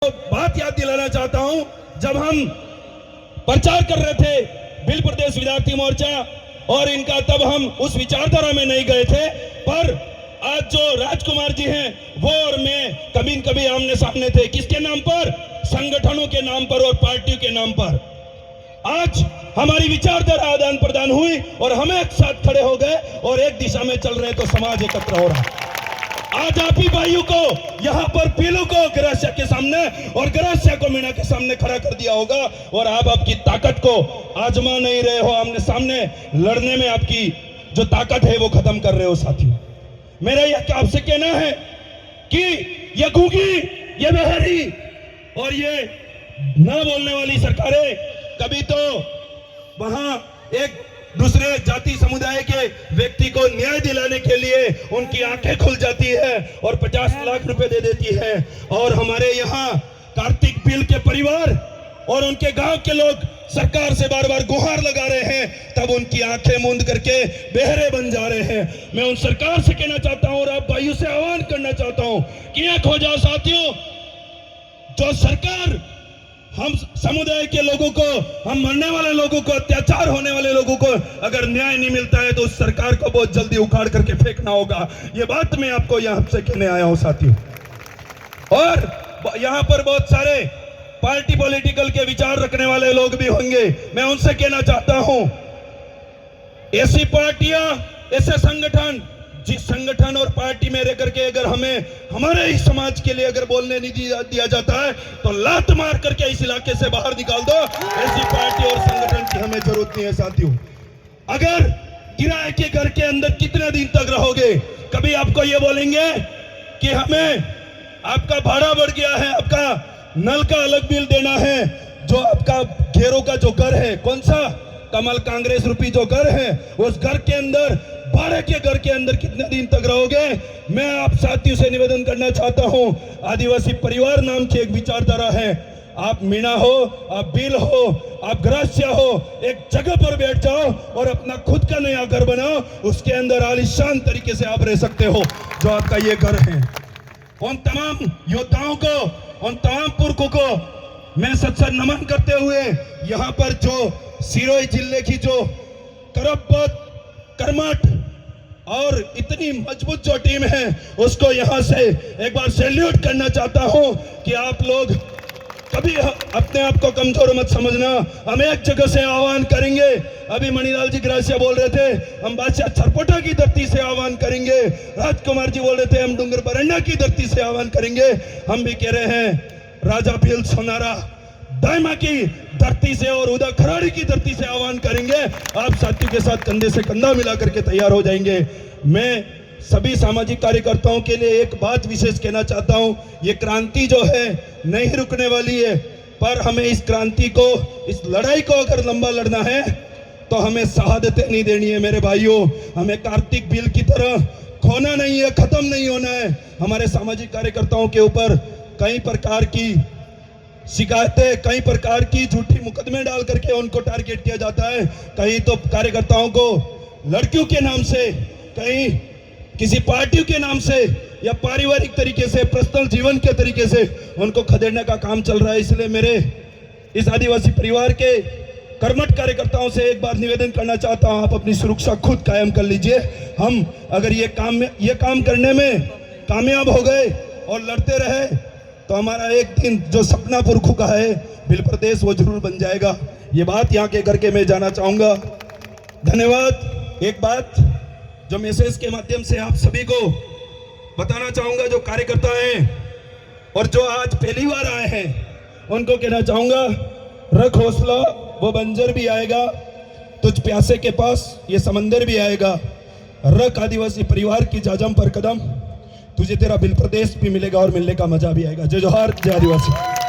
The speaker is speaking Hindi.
बात याद दिलाना चाहता हूं, जब हम प्रचार कर रहे थे बिल प्रदेश विद्यार्थी मोर्चा और इनका, तब हम उस विचारधारा में नहीं गए थे। पर आज जो राजकुमार जी हैं वो और मैं कभी न कभी आमने सामने थे। किसके नाम पर? संगठनों के नाम पर और पार्टियों के नाम पर। आज हमारी विचारधारा आदान प्रदान हुई और हम एक साथ खड़े हो गए और एक दिशा में चल रहे, तो समाज एकत्र हो रहा। आज आप ही भाइयों को यहाँ पर पीलू को गरासिया के सामने और गरासिया को मीणा के सामने खड़ा कर दिया होगा और आप आपकी ताकत को आजमा नहीं रहे हो। आमने सामने लड़ने में आपकी जो ताकत है वो खत्म कर रहे हो साथियों। मेरा यह आपसे कहना है कि ये गूंगी, ये बहरी और ये ना बोलने वाली सरकारें कभी तो वहां एक दूसरे जाति समुदाय के व्यक्ति को न्याय दिलाने के लिए उनकी आंखें खुल जाती है और 50 लाख रुपए दे देती है, और हमारे यहाँ कार्तिक बिल के परिवार और उनके गांव के लोग सरकार से बार बार गुहार लगा रहे हैं, तब उनकी आंखें मूंद करके बहरे बन जा रहे हैं। मैं उन सरकार से कहना चाहता हूं और आप भाइयों से आह्वान करना चाहता हूं कि एक हो जाओ साथियों। जो सरकार हम समुदाय के लोगों को, हम मरने वाले लोगों को, अत्याचार होने वाले लोगों को अगर न्याय नहीं मिलता है तो उस सरकार को बहुत जल्दी उखाड़ करके फेंकना होगा। ये बात मैं आपको यहां से कहने आया हूं साथियों। और यहां पर बहुत सारे पार्टी पॉलिटिकल के विचार रखने वाले लोग भी होंगे। मैं उनसे कहना चाहता हूं, ऐसी पार्टियां, ऐसे संगठन, जिस संगठन और पार्टी में रह करके अगर हमें हमारे ही समाज के लिए अगर बोलने नहीं दिया जाता है तो लात मार करके इस इलाके से बाहर निकाल दो। ऐसी पार्टी और संगठन की हमें जरूरत नहीं है साथियों। अगर किराए के घर के अंदर कितने दिन तक रहोगे? कभी आपको ये बोलेंगे कि हमें आपका भाड़ा बढ़ गया है, आपका नल का अलग बिल देना है, जो आपका घेरों का जो घर है, कौन सा कमल कांग्रेस रूपी जो घर है, उस घर के अंदर, भाड़े के घर के अंदर कितने दिन तक रहोगे? मैं आप साथियों से निवेदन करना चाहता हूं, आदिवासी परिवार नाम की एक विचारधारा है। आप मीणा हो, आप बिल हो, आप गरासिया हो, एक जगह पर बैठ जाओ और अपना खुद का नया घर बनाओ। उसके अंदर आलीशान तरीके से आप रह सकते हो जो आपका ये घर है। उन तमाम योद्धाओं को, उन तमाम पुरखों को मैं सच्चा नमन करते हुए यहाँ पर जो सिरोही जिले की जो कर्मठ और इतनी मजबूत जो टीम है उसको यहाँ से एक बार सैल्यूट करना चाहता हूँ कि आप लोग कभी अपने आप को कमजोर मत समझना। हम एक जगह से आह्वान करेंगे। अभी मणिलाल जी गरासिया बोल रहे थे हम बादशाह छरपोटा की धरती से आह्वान करेंगे, राजकुमार जी बोल रहे थे हम डूंगर बरंडा की धरती से आह्वान करेंगे। हम भी कह रहे हैं राजा भील सोनारा दाइमा की धरती से और उदा खराड़ी की धरती से आह्वान करेंगे। आप साथियों के साथ कंधे से कंधा मिला करके तैयार हो जाएंगे। मैं सभी सामाजिक कार्यकर्ताओं के लिए एक बात विशेष कहना चाहता हूं, ये क्रांति जो है नहीं रुकने वाली है, पर हमें इस क्रांति को, इस लड़ाई को अगर लंबा लड़ना है तो हमें शहादतें नहीं देनी है मेरे भाइयों। हमें कार्तिक बिल की तरह खोना नहीं है, खत्म नहीं होना है। हमारे सामाजिक कार्यकर्ताओं के ऊपर कई प्रकार की शिकायतें, कई प्रकार की झूठी मुकदमे डाल करके उनको टारगेट किया जाता है। कहीं तो कार्यकर्ताओं को लड़कियों के नाम से, कहीं किसी पार्टियों के नाम से या पारिवारिक तरीके से, पर्सनल जीवन के तरीके से उनको खदेड़ने का काम चल रहा है। इसलिए मेरे इस आदिवासी परिवार के कर्मठ कार्यकर्ताओं से एक बार निवेदन करना चाहता हूं, आप अपनी सुरक्षा खुद कायम कर लीजिए। हम अगर ये काम करने में कामयाब हो गए और लड़ते रहे तो हमारा एक दिन जो सपना पुरखों का है बिल प्रदेश वो जरूर बन जाएगा। ये बात यहाँ के करके मैं जाना चाहूंगा। धन्यवाद। एक बात जो मैसेज के माध्यम से आप सभी को बताना चाहूंगा, जो कार्यकर्ता हैं और जो आज पहली बार आए हैं उनको कहना चाहूंगा, रख हौसला, वो बंजर भी आएगा, तुझ प्यासे के पास ये समंदर भी आएगा। रख आदिवासी परिवार की जाजम पर कदम, तुझे तेरा बिल प्रदेश भी मिलेगा और मिलने का मजा भी आएगा। जय जोहार, जय आदिवासी।